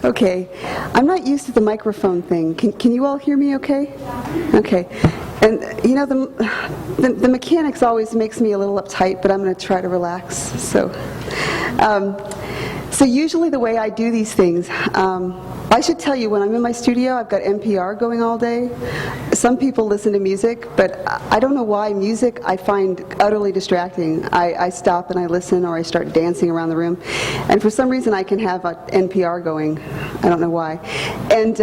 Okay, I'm not used to the microphone thing. Can you all hear me okay? Okay. And you know, the mechanics always makes me a little uptight, but I'm going to try to relax. So usually the way I do these things, I should tell you, when I'm in my studio, I've got NPR going all day. Some people listen to music, but I don't know why music I find utterly distracting. I stop and I listen, or I start dancing around the room. And for some reason I can have NPR going. I don't know why. And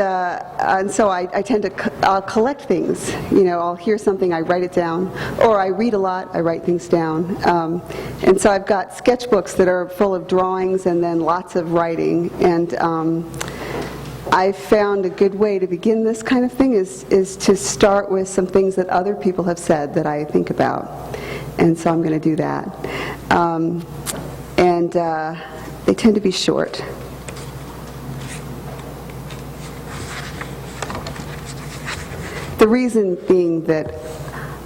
so I tend to I'll collect things. You know, I'll hear something, I write it down. Or I read a lot, I write things down. And so I've got sketchbooks that are full of drawings and then lots of writing. And I found a good way to begin this kind of thing is to start with some things that other people have said that I think about. And so I'm going to do that. They tend to be short. The reason being that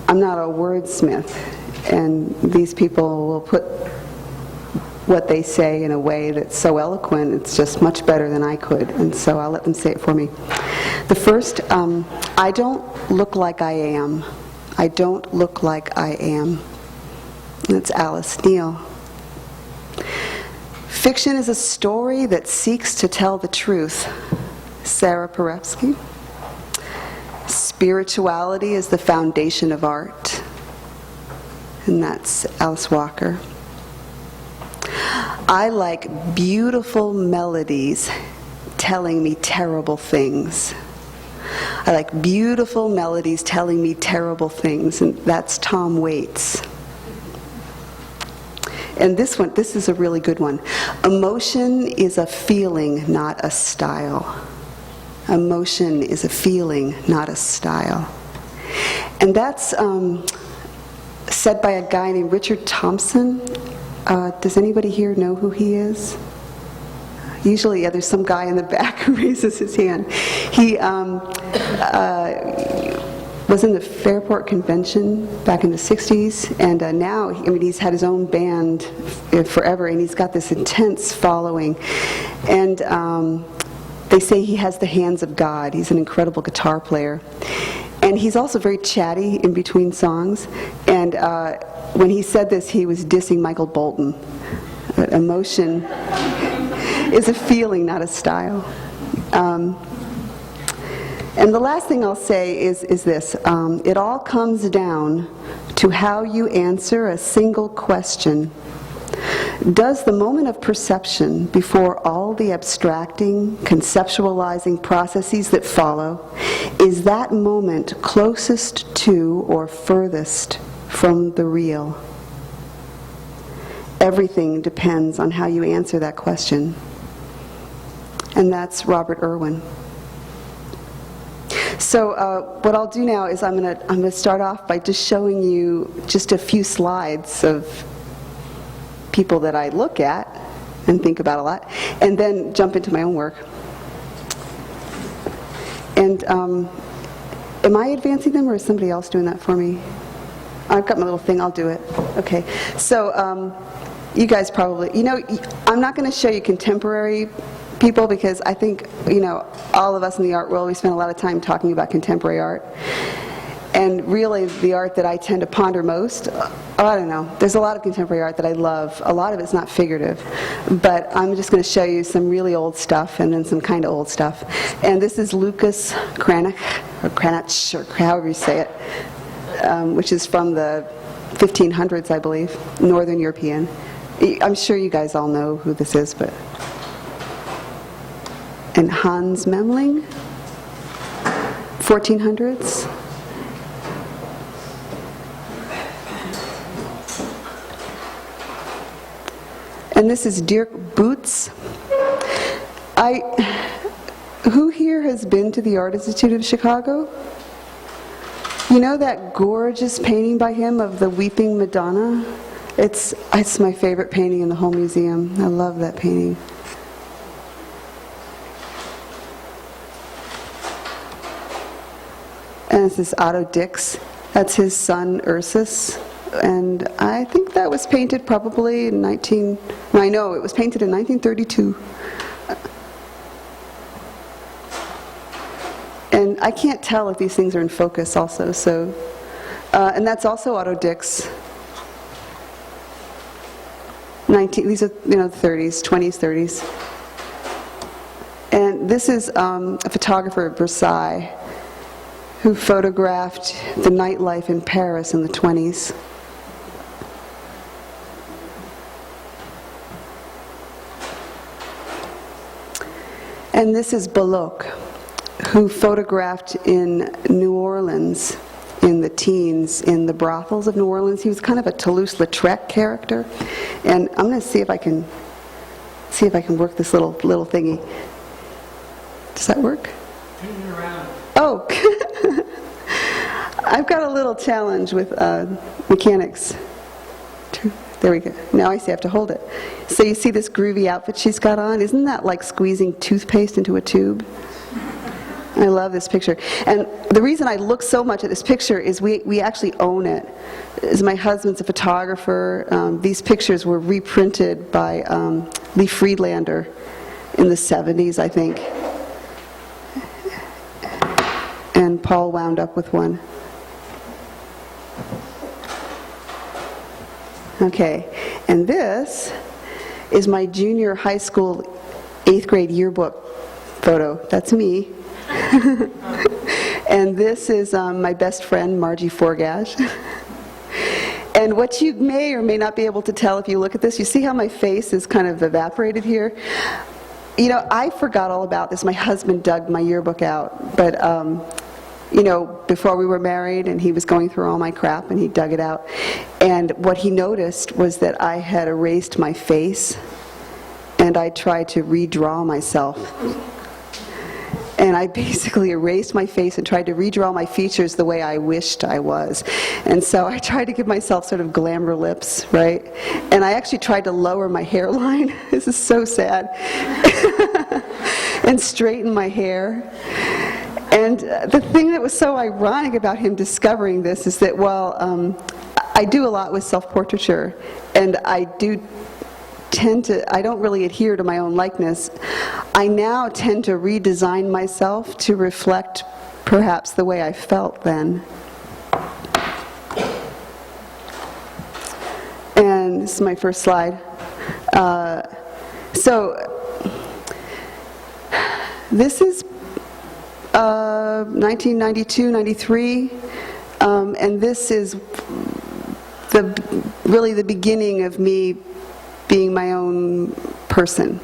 I'm not a wordsmith, and these people will put what they say in a way that's so eloquent, it's just much better than I could, and so I'll let them say it for me. The first, I don't look like I am. I don't look like I am. That's Alice Neal. Fiction is a story that seeks to tell the truth. Sarah Parevsky. Spirituality is the foundation of art. And that's Alice Walker. I like beautiful melodies telling me terrible things. I like beautiful melodies telling me terrible things, and that's Tom Waits. And this is a really good one. Emotion is a feeling, not a style. Emotion is a feeling, not a style. And that's said by a guy named Richard Thompson. Does anybody here know who he is? Usually, yeah, there's some guy in the back who raises his hand. He was in the Fairport Convention back in the 60s, and now, he's had his own band forever, and he's got this intense following. And they say he has the hands of God. He's an incredible guitar player. And he's also very chatty in between songs. And when he said this, he was dissing Michael Bolton. That emotion is a feeling, not a style. And the last thing I'll say is this. It all comes down to how you answer a single question. Does the moment of perception, before all the abstracting, conceptualizing processes that follow, is that moment closest to or furthest from the real? Everything depends on how you answer that question. And that's Robert Irwin. So what I'll do now is I'm going to start off by just showing you just a few slides of people that I look at and think about a lot, and then jump into my own work. And am I advancing them, or is somebody else doing that for me? I've got my little thing, I'll do it. Okay, so you guys probably, I'm not going to show you contemporary people, because I think, all of us in the art world, we spend a lot of time talking about contemporary art. And really, the art that I tend to ponder most, I don't know, there's a lot of contemporary art that I love. A lot of it's not figurative. But I'm just going to show you some really old stuff and then some kind of old stuff. And this is Lucas Cranach, or Cranach, or however you say it, which is from the 1500s, I believe, Northern European. I'm sure you guys all know who this is, but... And Hans Memling, 1400s. And this is Dirk Boots. Who here has been to the Art Institute of Chicago? You know that gorgeous painting by him of the Weeping Madonna? It's my favorite painting in the whole museum. I love that painting. And this is Otto Dix. That's his son Ursus. And I think that was painted probably in it was painted in 1932. I can't tell if these things are in focus also, so, and that's also Otto Dix. These are, the 30s, 20s, 30s. And this is a photographer at Versailles who photographed the nightlife in Paris in the 20s. And this is Bullock, who photographed in New Orleans in the teens, in the brothels of New Orleans. He was kind of a Toulouse-Lautrec character. And I'm going to see if I can work this little thingy. Does that work? Turn around. Oh, I've got a little challenge with mechanics. There we go. Now I see I have to hold it. So you see this groovy outfit she's got on? Isn't that like squeezing toothpaste into a tube? I love this picture. And the reason I look so much at this picture is we actually own it. My husband's a photographer. These pictures were reprinted by Lee Friedlander in the 70s, I think. And Paul wound up with one. Okay, and this is my junior high school 8th grade yearbook photo. That's me. And this is my best friend, Margie Forgash. And what you may or may not be able to tell if you look at this, you see how my face is kind of evaporated here? I forgot all about this. My husband dug my yearbook out, but before we were married, and he was going through all my crap, and he dug it out. And what he noticed was that I had erased my face, and I tried to redraw myself. And I basically erased my face and tried to redraw my features the way I wished I was. And so I tried to give myself sort of glamour lips, right? And I actually tried to lower my hairline. This is so sad. And straighten my hair. And the thing that was so ironic about him discovering this is that I do a lot with self-portraiture, and I don't really adhere to my own likeness. I now tend to redesign myself to reflect perhaps the way I felt then. And this is my first slide. This is 1992, 93, and this is really the beginning of me being my own person.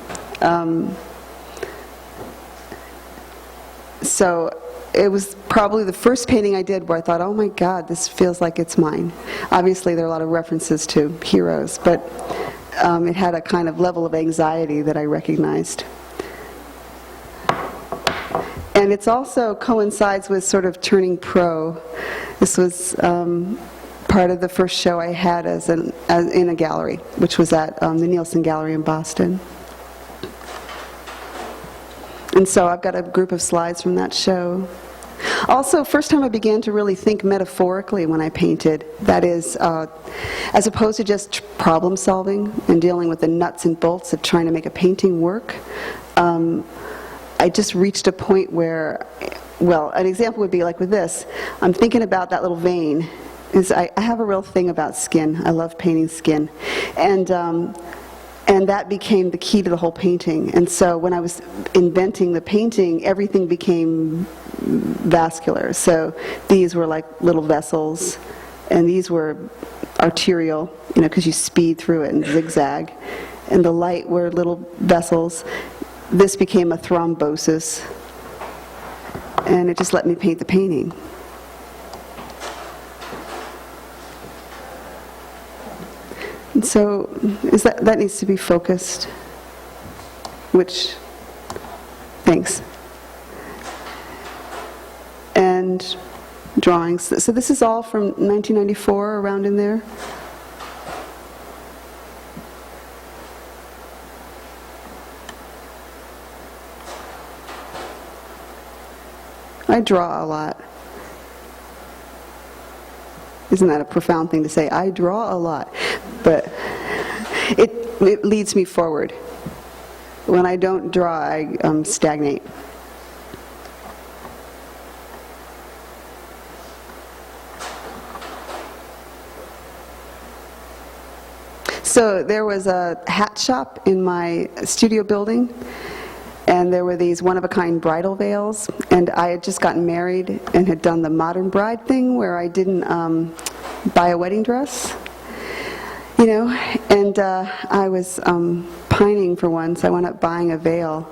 So it was probably the first painting I did where I thought, oh my God, this feels like it's mine. Obviously there are a lot of references to heroes, but it had a kind of level of anxiety that I recognized. And it also coincides with sort of turning pro. This was part of the first show I had in a gallery, which was at the Nielsen Gallery in Boston. And so I've got a group of slides from that show. Also, first time I began to really think metaphorically when I painted. That is, as opposed to just problem solving and dealing with the nuts and bolts of trying to make a painting work. I just reached a point where, an example would be like with this. I'm thinking about that little vein. I have a real thing about skin. I love painting skin. And that became the key to the whole painting. And so when I was inventing the painting, everything became vascular. So these were like little vessels, and these were arterial, because you speed through it and zigzag. And the light were little vessels. This became a thrombosis, and it just let me paint the painting. And so that needs to be focused, which, thanks. And drawings. So this is all from 1994, around in there. I draw a lot. Isn't that a profound thing to say? I draw a lot. But it leads me forward. When I don't draw, I stagnate. So there was a hat shop in my studio building, and there were these one-of-a-kind bridal veils, and I had just gotten married and had done the modern bride thing where I didn't buy a wedding dress, you know, and I was pining for one, so I wound up buying a veil.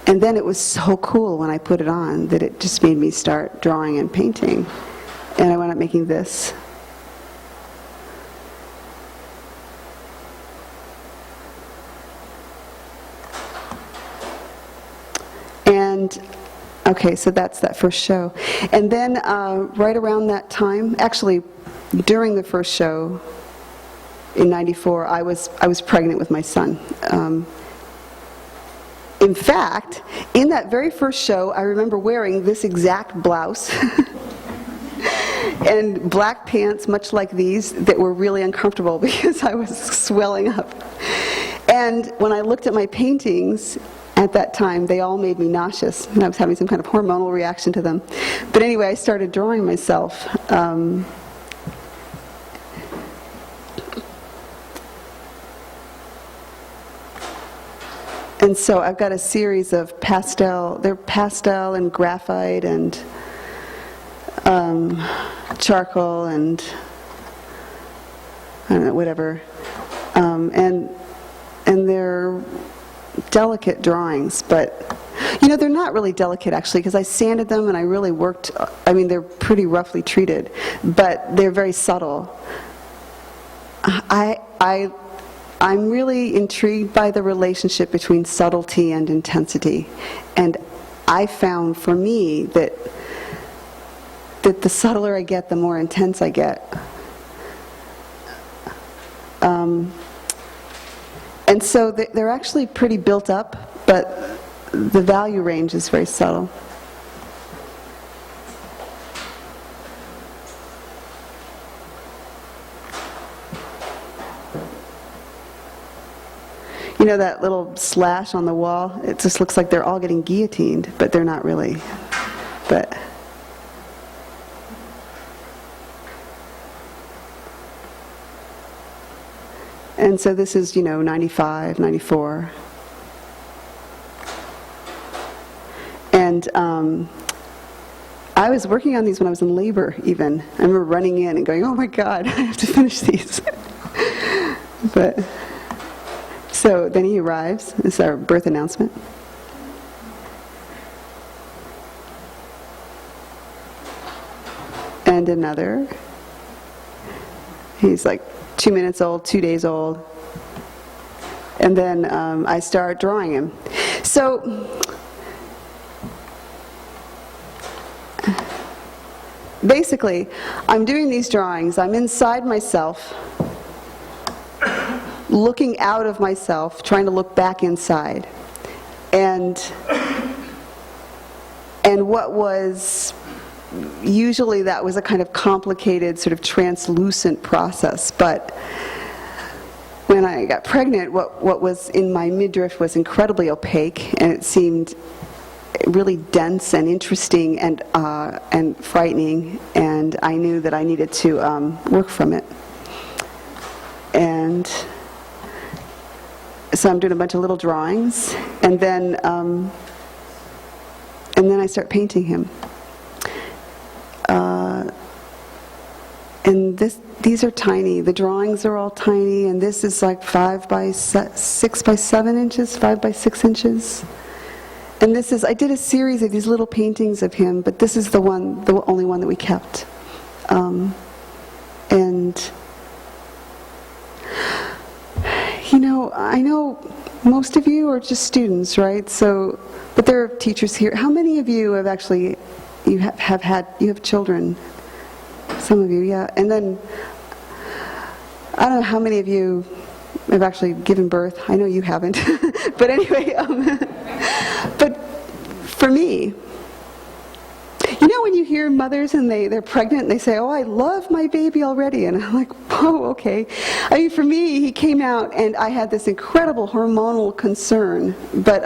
And then it was so cool when I put it on that it just made me start drawing and painting. And I wound up making this. And, okay, so that's that first show. And then right around that time, actually during the first show in '94, I was pregnant with my son. In fact, in that very first show, I remember wearing this exact blouse and black pants, much like these, that were really uncomfortable because I was swelling up. And when I looked at my paintings at that time, they all made me nauseous, and I was having some kind of hormonal reaction to them. But anyway, I started drawing myself. And so I've got a series of they're pastel and graphite and charcoal and I don't know, whatever. And they're delicate drawings, but you know, they're not really delicate actually, because I sanded them and I really worked, I mean, they're pretty roughly treated, but they're very subtle. I'm really intrigued by the relationship between subtlety and intensity, and I found for me that the subtler I get, the more intense I get. And so they're actually pretty built up, but the value range is very subtle. You know that little slash on the wall? It just looks like they're all getting guillotined, but they're not really. But and so this is, you know, 95, 94. And I was working on these when I was in labor, even. I remember running in and going, oh my God, I have to finish these. But so then he arrives. This is our birth announcement. And another. He's like 2 minutes old, 2 days old. And then I start drawing him. So basically, I'm doing these drawings. I'm inside myself, looking out of myself, trying to look back inside. And what was, usually that was a kind of complicated, sort of translucent process, but when I got pregnant, what was in my midriff was incredibly opaque, and it seemed really dense and interesting and frightening, and I knew that I needed to work from it. And so I'm doing a bunch of little drawings, and then I start painting him. And these are tiny. The drawings are all tiny, and this is like 5 by 6 by 7 inches, 5 by 6 inches. And this is, I did a series of these little paintings of him, but this is the only one that we kept. And you know, I know most of you are just students, right? So, but there are teachers here. How many of you have actually, you have children? Some of you, yeah. And then, I don't know how many of you have actually given birth. I know you haven't. But anyway, but for me, you know when you hear mothers and they're pregnant and they say, "Oh, I love my baby already," and I'm like, "Whoa, okay." I mean, for me, he came out and I had this incredible hormonal concern, but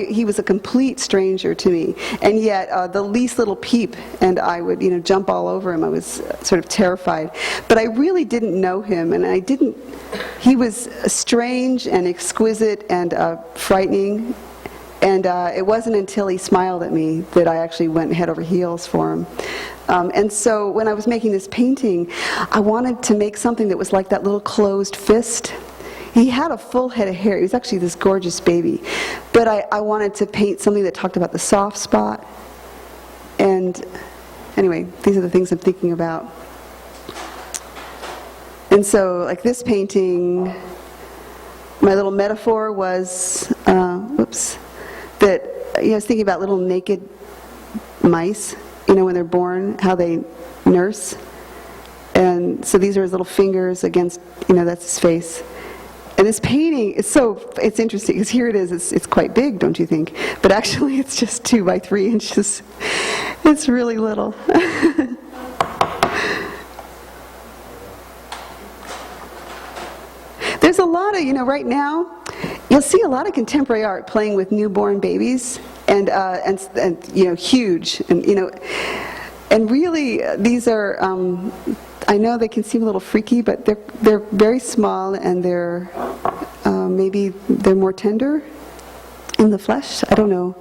he was a complete stranger to me, and yet the least little peep and I would, jump all over him. I was sort of terrified, but I really didn't know him, and he was strange and exquisite and frightening. And it wasn't until he smiled at me that I actually went head over heels for him. And so when I was making this painting, I wanted to make something that was like that little closed fist. He had a full head of hair. He was actually this gorgeous baby. But I wanted to paint something that talked about the soft spot. And anyway, these are the things I'm thinking about. And so, like this painting, my little metaphor was, that I was thinking about little naked mice, when they're born, how they nurse. And so these are his little fingers against, that's his face. And this painting, it's interesting, because here it is, it's quite big, don't you think? But actually it's just 2 by 3 inches. It's really little. There's a lot of, right now, you'll see a lot of contemporary art playing with newborn babies, and huge, and really these are. I know they can seem a little freaky, but they're very small, and they're maybe they're more tender in the flesh. I don't know.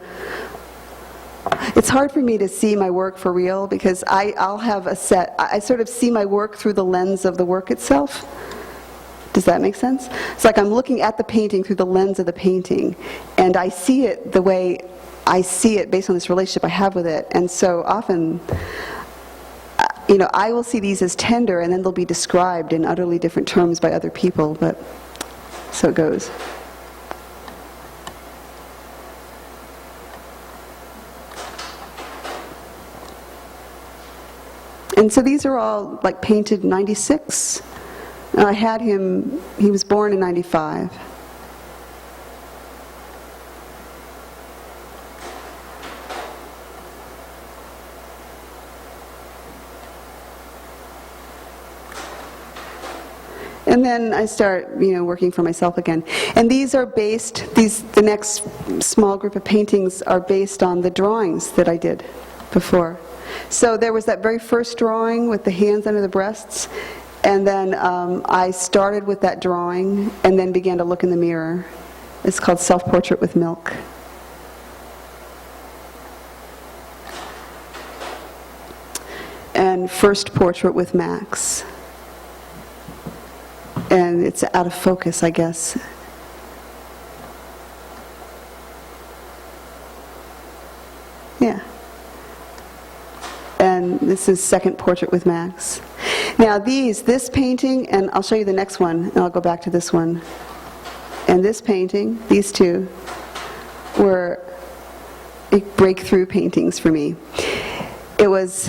It's hard for me to see my work for real, because I'll have a set. I sort of see my work through the lens of the work itself. Does that make sense? It's like I'm looking at the painting through the lens of the painting, and I see it the way I see it based on this relationship I have with it. And so often, I will see these as tender, and then they'll be described in utterly different terms by other people, but so it goes. And so these are all like painted in '96. I had him, he was born in '95. And then I start, working for myself again. And these are based, the next small group of paintings are based on the drawings that I did before. So there was that very first drawing with the hands under the breasts, and then I started with that drawing and then began to look in the mirror. It's called Self-Portrait with Milk. And First Portrait with Max. And it's out of focus, I guess. Yeah. And this is Second Portrait with Max. Now this painting, and I'll show you the next one, and I'll go back to this one. And this painting, these two, were breakthrough paintings for me. It was,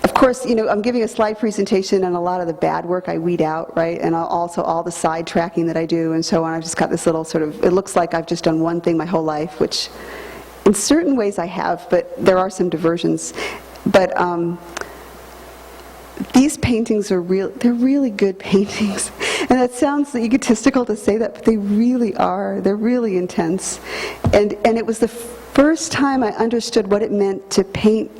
of course, I'm giving a slide presentation, and a lot of the bad work I weed out, right? And also all the side tracking that I do and so on. I've just got this little sort of, it looks like I've just done one thing my whole life, which in certain ways I have, but there are some diversions. But these paintings are they're really good paintings. And that sounds egotistical to say that, but they really are. They're really intense. And it was the first time I understood what it meant to paint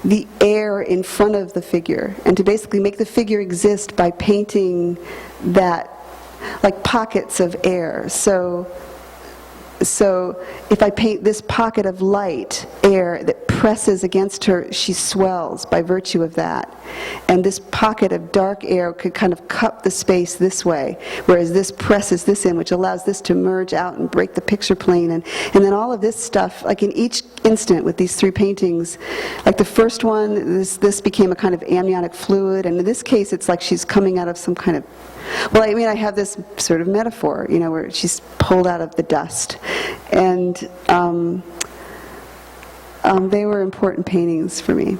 the air in front of the figure, and to basically make the figure exist by painting that, like pockets of air. So if I paint this pocket of light, air, that presses against her, she swells by virtue of that. And this pocket of dark air could kind of cup the space this way, whereas this presses this in, which allows this to merge out and break the picture plane. And then all of this stuff, like in each instant with these three paintings, like the first one, this became a kind of amniotic fluid, and in this case it's like she's coming out of some kind of, well, I mean, I have this sort of metaphor, where she's pulled out of the dust. And they were important paintings for me.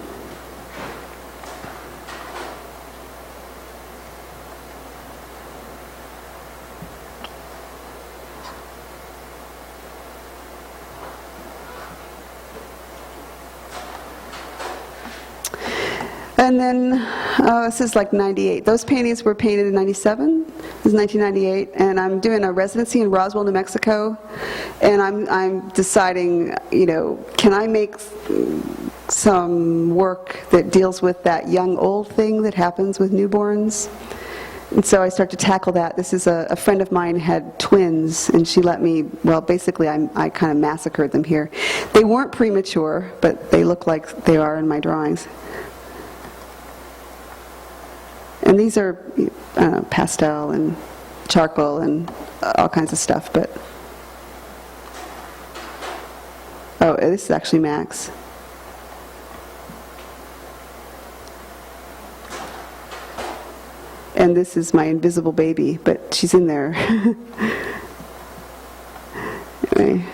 And then, this is like 98. Those paintings were painted in 97. This is 1998. And I'm doing a residency in Roswell, New Mexico. And I'm deciding, can I make some work that deals with that young-old thing that happens with newborns? And so I start to tackle that. This is a friend of mine had twins, and she let me, well, basically I kind of massacred them here. They weren't premature, but they look like they are in my drawings. And these are pastel and charcoal and all kinds of stuff, but... Oh, this is actually Max. And this is my invisible baby, but she's in there. Anyway.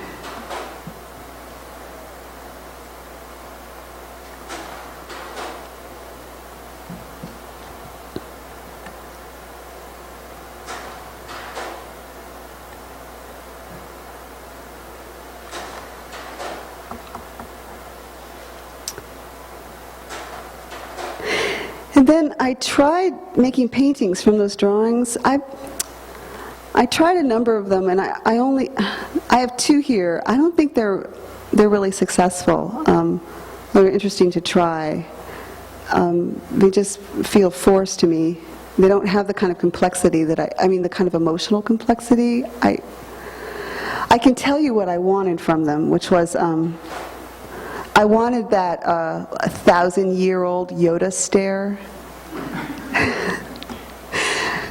And then I tried making paintings from those drawings. I tried a number of them, and I have two here. I don't think they're really successful. They're interesting to try. They just feel forced to me. They don't have the kind of complexity that the kind of emotional complexity. I can tell you what I wanted from them, which was I wanted that 1,000-year-old Yoda stare.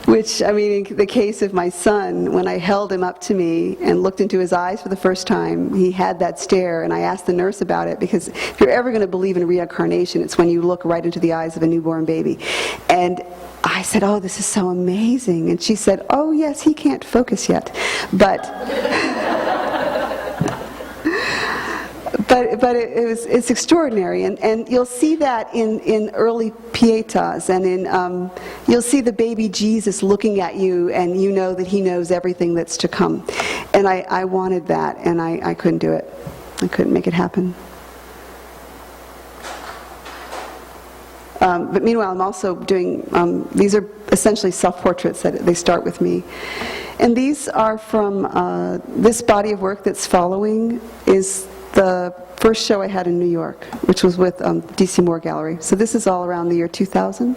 Which, in the case of my son, when I held him up to me and looked into his eyes for the first time, he had that stare, and I asked the nurse about it, because if you're ever going to believe in reincarnation, it's when you look right into the eyes of a newborn baby. And I said, "Oh, this is so amazing." And she said, "Oh, yes, he can't focus yet." But it's extraordinary, and you'll see that in early Pietas, and you'll see the baby Jesus looking at you, and you know that he knows everything that's to come. And I wanted that, and I couldn't do it. I couldn't make it happen. But meanwhile, I'm also doing, these are essentially self-portraits that they start with me. And these are from this body of work that's following is the first show I had in New York, which was with D.C. Moore Gallery. So this is all around the year 2000.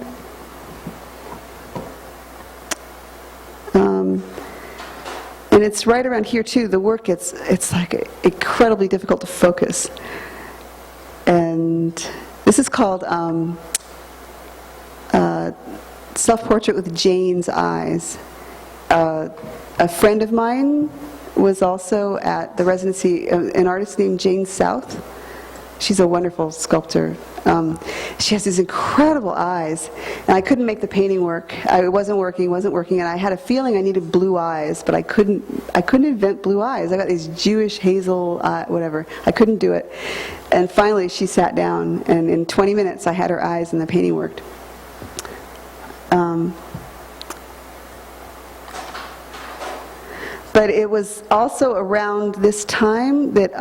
And it's right around here too. The work, it's like incredibly difficult to focus. And this is called Self-Portrait with Jane's Eyes. A friend of mine was also at the residency, an artist named Jane South. She's a wonderful sculptor. She has these incredible eyes, and I couldn't make the painting work. It wasn't working, and I had a feeling I needed blue eyes, but I couldn't invent blue eyes. I got these Jewish hazel, whatever. I couldn't do it. And finally she sat down, and in 20 minutes I had her eyes and the painting worked. But it was also around this time that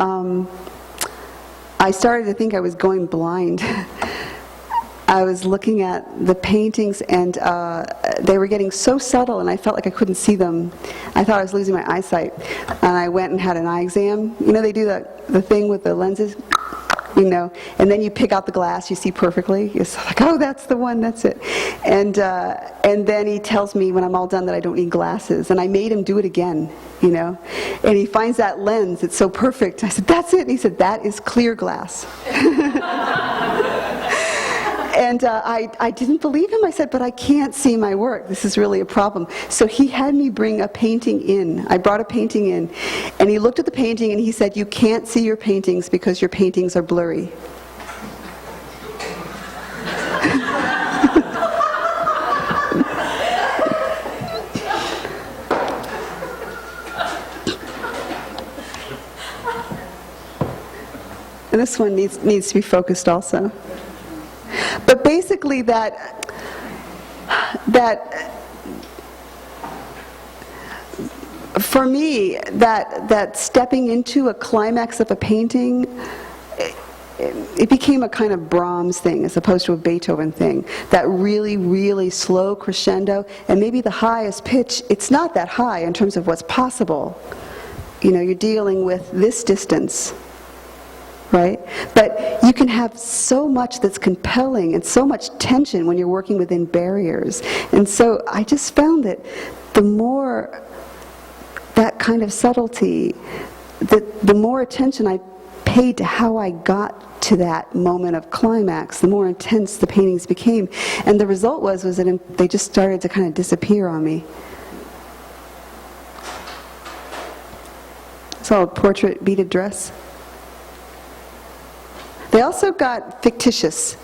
I started to think I was going blind. I was looking at the paintings, and they were getting so subtle, and I felt like I couldn't see them. I thought I was losing my eyesight, and I went and had an eye exam. They do the thing with the lenses, and then you pick out the glass, you see perfectly. It's like, oh, that's the one, that's it. And then he tells me when I'm all done that I don't need glasses, and I made him do it again, and he finds that lens, it's so perfect. I said, that's it, and he said, that is clear glass. And I didn't believe him. I said, but I can't see my work. This is really a problem. So he had me bring a painting in. I brought a painting in, and he looked at the painting and he said, you can't see your paintings because your paintings are blurry. And this one needs to be focused also. But basically that for me, that stepping into a climax of a painting, it became a kind of Brahms thing as opposed to a Beethoven thing. That really, really slow crescendo, and maybe the highest pitch, it's not that high in terms of what's possible. You know, you're dealing with this distance, right? But you can have so much that's compelling and so much tension when you're working within barriers. And so I just found that the more that kind of subtlety, the more attention I paid to how I got to that moment of climax, the more intense the paintings became. And the result was that they just started to kind of disappear on me. It's all a portrait beaded dress. They also got fictitious.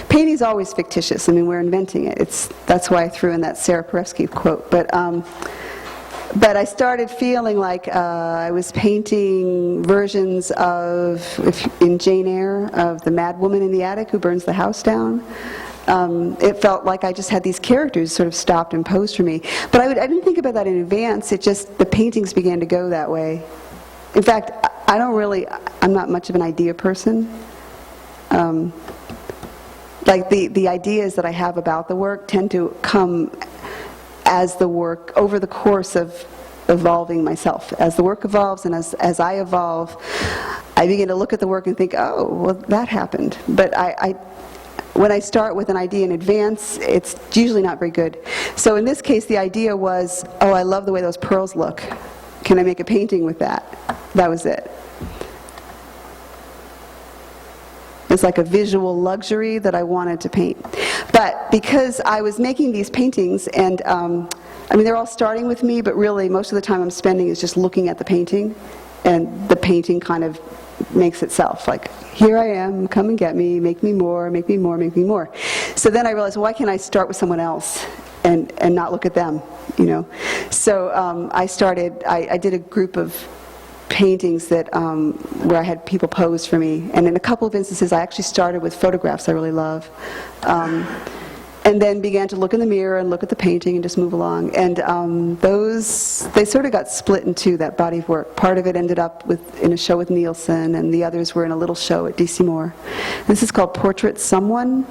Painting's always fictitious. I mean, we're inventing it. That's why I threw in that Sarah Parevsky quote. But I started feeling like I was painting versions in Jane Eyre, of the mad woman in the attic who burns the house down. It felt like I just had these characters sort of stopped and posed for me. But I didn't think about that in advance. The paintings began to go that way. In fact, I'm not much of an idea person. Like the ideas that I have about the work tend to come as the work, over the course of evolving myself. As the work evolves and as I evolve, I begin to look at the work and think, oh, well, that happened. But when I start with an idea in advance, it's usually not very good. So in this case, the idea was, oh, I love the way those pearls look. Can I make a painting with that? That was it. It's like a visual luxury that I wanted to paint. But because I was making these paintings, and they're all starting with me, but really most of the time I'm spending is just looking at the painting, and the painting kind of makes itself. Like, here I am, come and get me, make me more, make me more, make me more. So then I realized, well, why can't I start with someone else and not look at them, you know? So I did a group of paintings that where I had people pose for me, and in a couple of instances I actually started with photographs I really love, and then began to look in the mirror and look at the painting and just move along. And they sort of got split in two, that body of work. Part of it ended up in a show with Nielsen, and the others were in a little show at DC Moore. This is called Portrait Someone.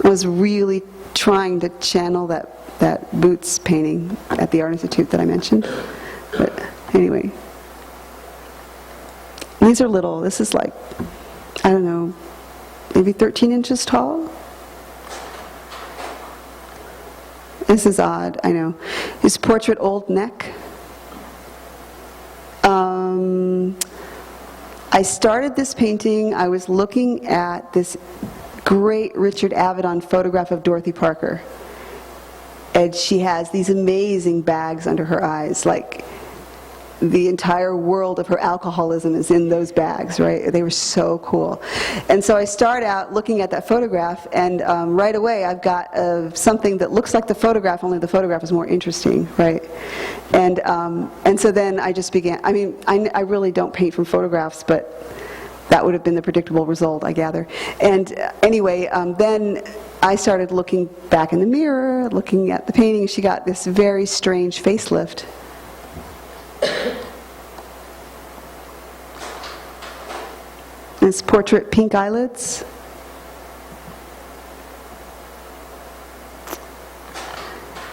I was really trying to channel that Boots painting at the Art Institute that I mentioned. But anyway. These are little. This is like, I don't know, maybe 13 inches tall. This is odd, I know. His portrait, Old Neck. I started this painting, I was looking at this great Richard Avedon photograph of Dorothy Parker. And she has these amazing bags under her eyes, like the entire world of her alcoholism is in those bags, right? They were so cool. And so I start out looking at that photograph, and right away I've got something that looks like the photograph, only the photograph is more interesting, right? And so then I just began, I really don't paint from photographs, but that would have been the predictable result, I gather. And anyway, then I started looking back in the mirror, looking at the painting. She got this very strange facelift. This portrait, Pink Eyelids.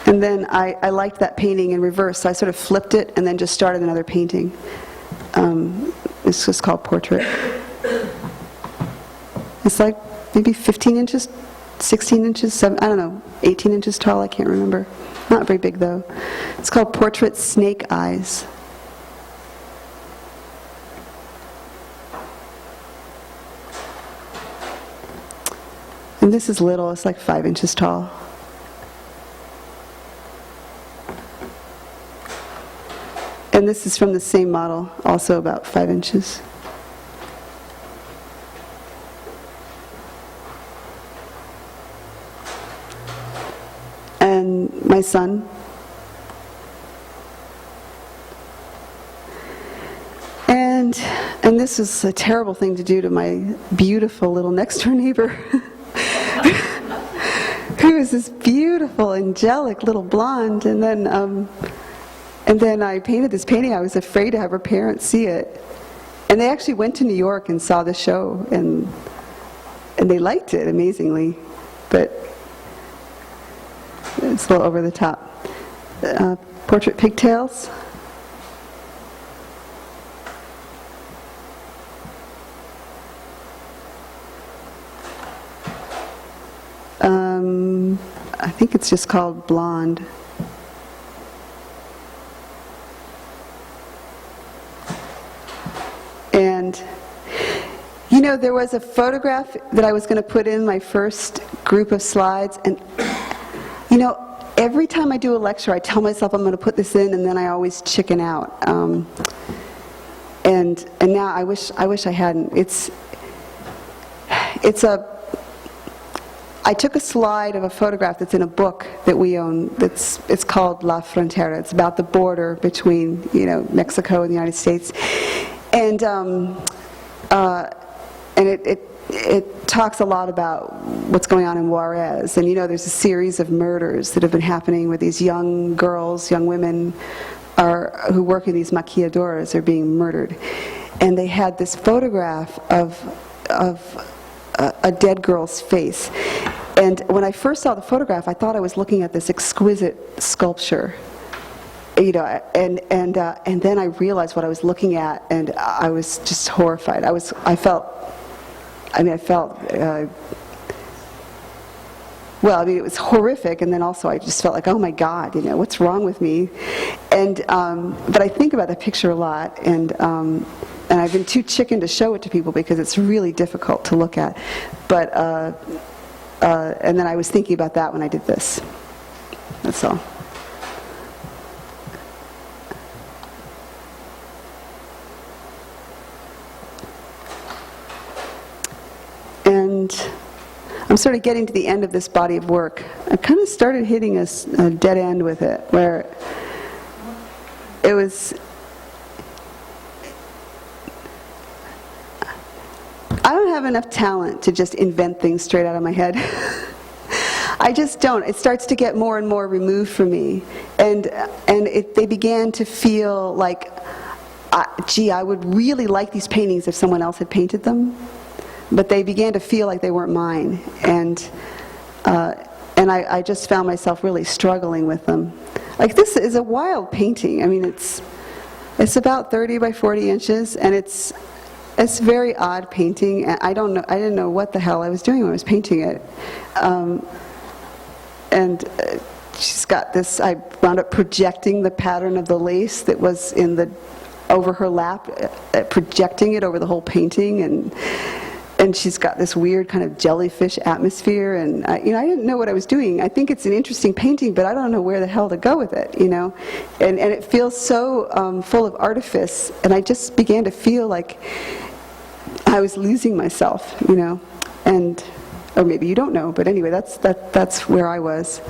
And then I liked that painting in reverse, so I sort of flipped it and then just started another painting. This was called Portrait. It's like maybe 15 inches, 16 inches, I don't know, 18 inches tall, I can't remember. Not very big though. It's called Portrait Snake Eyes. And this is little, it's like 5 inches tall. And this is from the same model, also about 5 inches. And my son. And this is a terrible thing to do to my beautiful little next door neighbor. Who is this beautiful, angelic little blonde, and then I painted this painting. I was afraid to have her parents see it, And they actually went to New York and saw the show, and they liked it, amazingly. But it's a little over the top. Portrait pigtails. I think it's just called Blonde. And, you know, there was a photograph that I was going to put in my first group of slides, and, you know, every time I do a lecture, I tell myself I'm going to put this in, and then I always chicken out. And now I wish I hadn't. I took a slide of a photograph that's in a book that we own. It's called La Frontera. It's about the border between, you know, Mexico and the United States, and it talks a lot about what's going on in Juarez. And you know, there's a series of murders that have been happening where these young girls, young women, who work in these maquilladoras are being murdered. And they had this photograph of a dead girl's face. And when I first saw the photograph, I thought I was looking at this exquisite sculpture, you know, and then I realized what I was looking at, and I was just horrified. I felt, well, I mean, it was horrific, and then also I just felt like, oh my God, you know, what's wrong with me? And but I think about the picture a lot, and I've been too chicken to show it to people because it's really difficult to look at. But and then I was thinking about that when I did this. That's all. And I'm sort of getting to the end of this body of work. I kind of started hitting a dead end with it, where it was, I don't have enough talent to just invent things straight out of my head. I just don't. It starts to get more and more removed from me. And they began to feel like, gee, I would really like these paintings if someone else had painted them. But they began to feel like they weren't mine. And I just found myself really struggling with them. Like, this is a wild painting. I mean, it's about 30 by 40 inches, and it's a very odd painting. And I didn't know what the hell I was doing when I was painting it. She's got this, I wound up projecting the pattern of the lace that was over her lap, projecting it over the whole painting, and she's got this weird kind of jellyfish atmosphere, and you know, I didn't know what I was doing. I think it's an interesting painting, but I don't know where the hell to go with it, you know. And it feels so full of artifice, and I just began to feel like I was losing myself, you know. Or maybe you don't know, but anyway, that's where I was.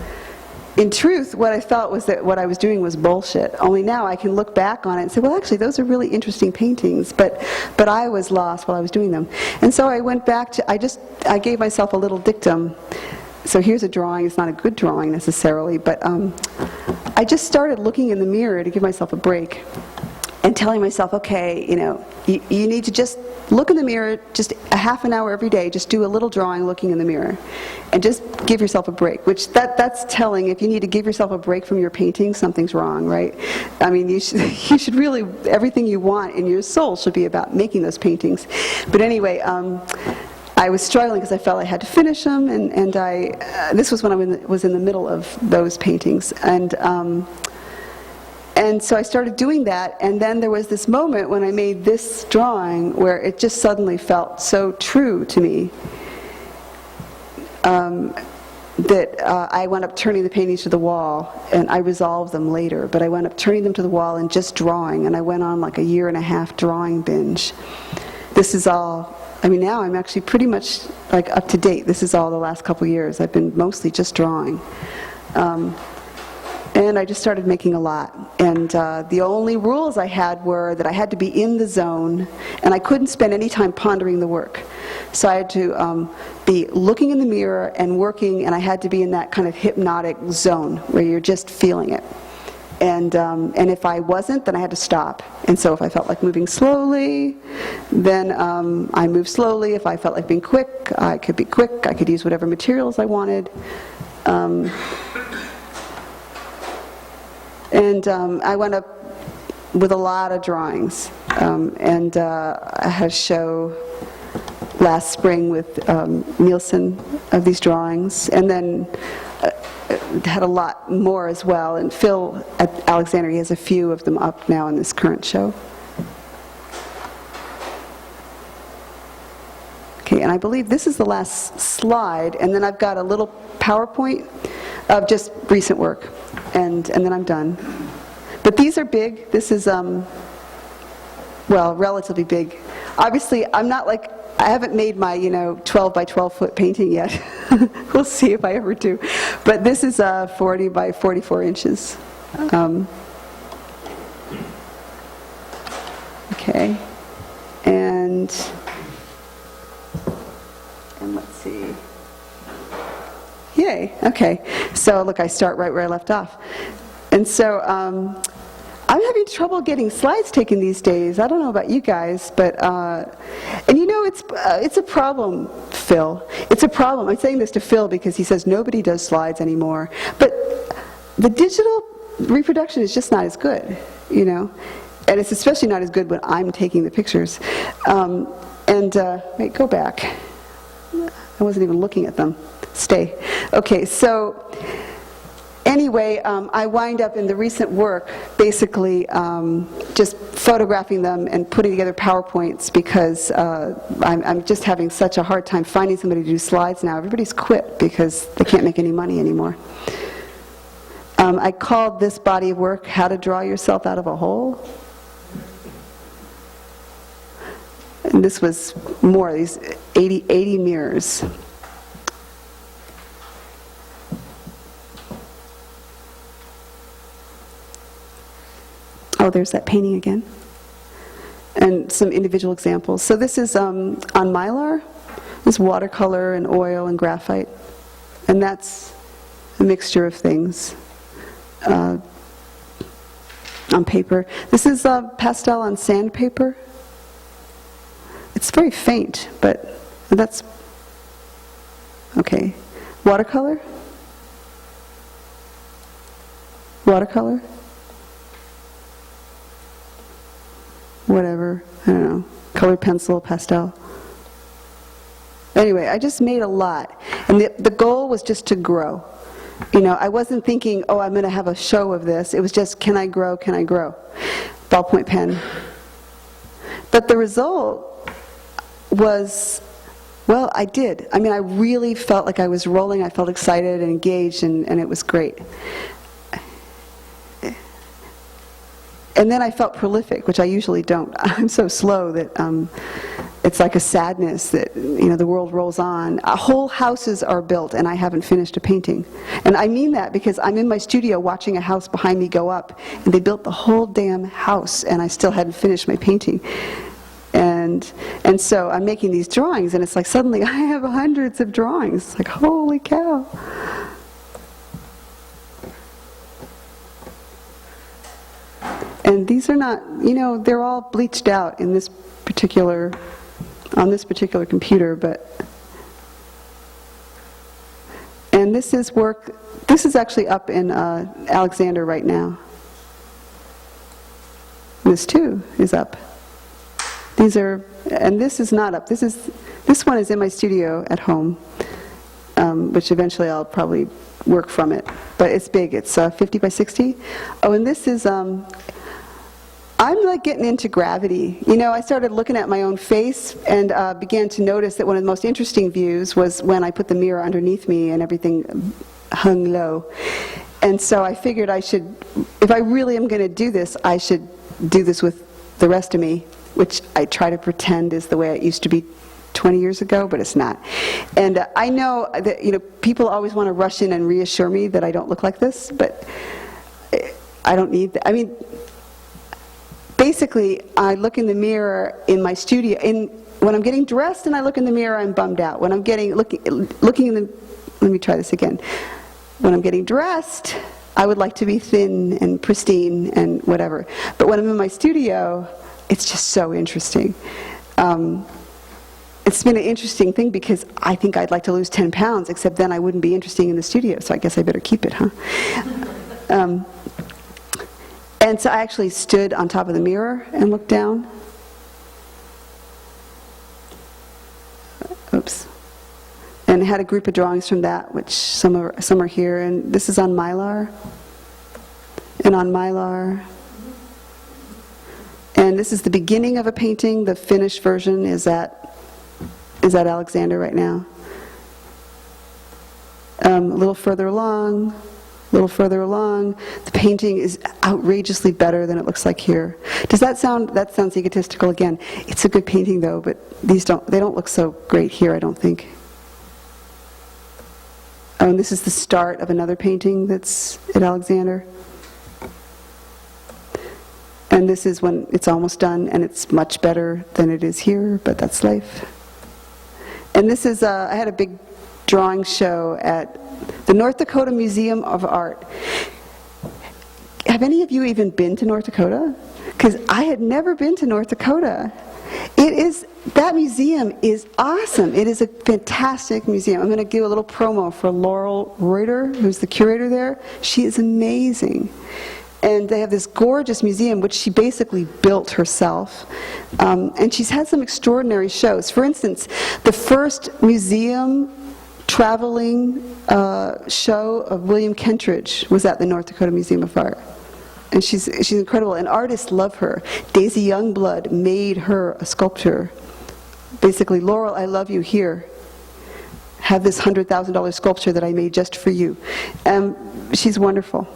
In truth, what I felt was that what I was doing was bullshit. Only now I can look back on it and say, well, actually, those are really interesting paintings, but I was lost while I was doing them. And so I went back to, I gave myself a little dictum. So here's a drawing. It's not a good drawing necessarily, but I just started looking in the mirror to give myself a break and telling myself, okay, you know, you need to just look in the mirror just a half an hour every day. Just do a little drawing looking in the mirror, and just give yourself a break. Which that's telling. If you need to give yourself a break from your painting, something's wrong, right? I mean, you should really, everything you want in your soul should be about making those paintings. But anyway, I was struggling because I felt I had to finish them, and this was when I was in the middle of those paintings, and so I started doing that, and then there was this moment when I made this drawing where it just suddenly felt so true to me that I wound up turning the paintings to the wall, and I resolved them later, but I wound up turning them to the wall and just drawing, and I went on like a 1.5-year drawing binge. This is all, I mean, now I'm actually pretty much like up to date. This is all the last couple years. I've been mostly just drawing. And I just started making a lot. And the only rules I had were that I had to be in the zone, and I couldn't spend any time pondering the work. So I had to be looking in the mirror and working, and I had to be in that kind of hypnotic zone where you're just feeling it. And if I wasn't, then I had to stop. And so if I felt like moving slowly, then I moved slowly. If I felt like being quick, I could be quick. I could use whatever materials I wanted. I went up with a lot of drawings. I had a show last spring with Nielsen of these drawings. And then had a lot more as well. And Phil at Alexandre, he has a few of them up now in this current show. Okay, and I believe this is the last slide, and then I've got a little PowerPoint of just recent work, and then I'm done. But these are big. This is, well, relatively big. Obviously, I'm not like, I haven't made my, 12 by 12 foot painting yet. We'll see if I ever do. But this is 40 by 44 inches. Okay. And let's see. Yay, okay. So look, I start right where I left off. And so I'm having trouble getting slides taken these days. I don't know about you guys, but, it's a problem, Phil. It's a problem. I'm saying this to Phil because he says nobody does slides anymore. But the digital reproduction is just not as good, And it's especially not as good when I'm taking the pictures. Wait, go back. I wasn't even looking at them. Stay. Okay, so anyway, I wind up in the recent work basically just photographing them and putting together PowerPoints because I'm just having such a hard time finding somebody to do slides now. Everybody's quit because they can't make any money anymore. I called this body of work, How to Draw Yourself Out of a Hole. And this was more, these 80 mirrors. Oh, there's that painting again. And some individual examples. So this is on Mylar. It's watercolor and oil and graphite. And that's a mixture of things on paper. This is pastel on sandpaper. It's very faint, but that's okay. Watercolor? Watercolor? Whatever, I don't know. Colored pencil, pastel. Anyway, I just made a lot. And the goal was just to grow. I wasn't thinking, oh, I'm going to have a show of this. It was just, can I grow, can I grow? Ballpoint pen. But the result was, well, I did. I mean, I really felt like I was rolling. I felt excited and engaged, and it was great. And then I felt prolific, which I usually don't. I'm so slow that it's like a sadness that, the world rolls on. Whole houses are built, and I haven't finished a painting. And I mean that because I'm in my studio watching a house behind me go up, and they built the whole damn house, and I still hadn't finished my painting. And so I'm making these drawings, and it's like suddenly I have hundreds of drawings. It's like, holy cow. And these are not, they're all bleached out in this particular, on this particular computer, but, and this is work, this is actually up in Alexandre right now. This too is up. These are, and this is not up. This one is in my studio at home, which eventually I'll probably work from it. But it's big. It's 50 by 60. Oh, and this is, I'm like getting into gravity. I started looking at my own face and began to notice that one of the most interesting views was when I put the mirror underneath me and everything hung low. And so I figured I should, if I really am going to do this, I should do this with the rest of me, which I try to pretend is the way it used to be 20 years ago, but it's not. And I know that people always want to rush in and reassure me that I don't look like this, but I don't need that. I mean, basically, I look in the mirror in my studio. When I'm getting dressed and I look in the mirror, I'm bummed out. When I'm looking in the, let me try this again. When I'm getting dressed, I would like to be thin and pristine and whatever. But when I'm in my studio, it's just so interesting. It's been an interesting thing because I think I'd like to lose 10 pounds, except then I wouldn't be interesting in the studio, so I guess I better keep it, huh? And so I actually stood on top of the mirror and looked down. Oops. And had a group of drawings from that, which some are here, and this is on Mylar. And on Mylar. And this is the beginning of a painting. The finished version is at Alexander right now. A little further along, the painting is outrageously better than it looks like here. Does that sound egotistical again? It's a good painting though, but they don't look so great here, I don't think. Oh, and this is the start of another painting that's at Alexander. And this is when it's almost done, and it's much better than it is here, but that's life. And this is, I had a big drawing show at the North Dakota Museum of Art. Have any of you even been to North Dakota? Because I had never been to North Dakota. That museum is awesome. It is a fantastic museum. I'm going to give a little promo for Laurel Reuter, who's the curator there. She is amazing. And they have this gorgeous museum, which she basically built herself. And she's had some extraordinary shows. For instance, the first museum traveling show of William Kentridge was at the North Dakota Museum of Art. And she's incredible, and artists love her. Daisy Youngblood made her a sculpture. Basically, Laurel, I love you, here. Have this $100,000 sculpture that I made just for you. She's wonderful.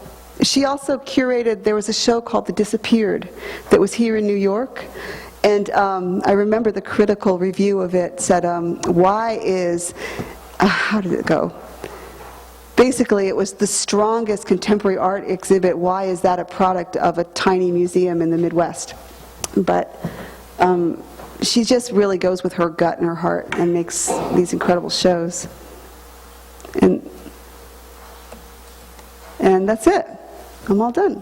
She also curated, there was a show called The Disappeared that was here in New York. And I remember the critical review of it said, why is, how did it go? Basically, it was the strongest contemporary art exhibit. Why is that a product of a tiny museum in the Midwest? But she just really goes with her gut and her heart and makes these incredible shows. And that's it. I'm all done.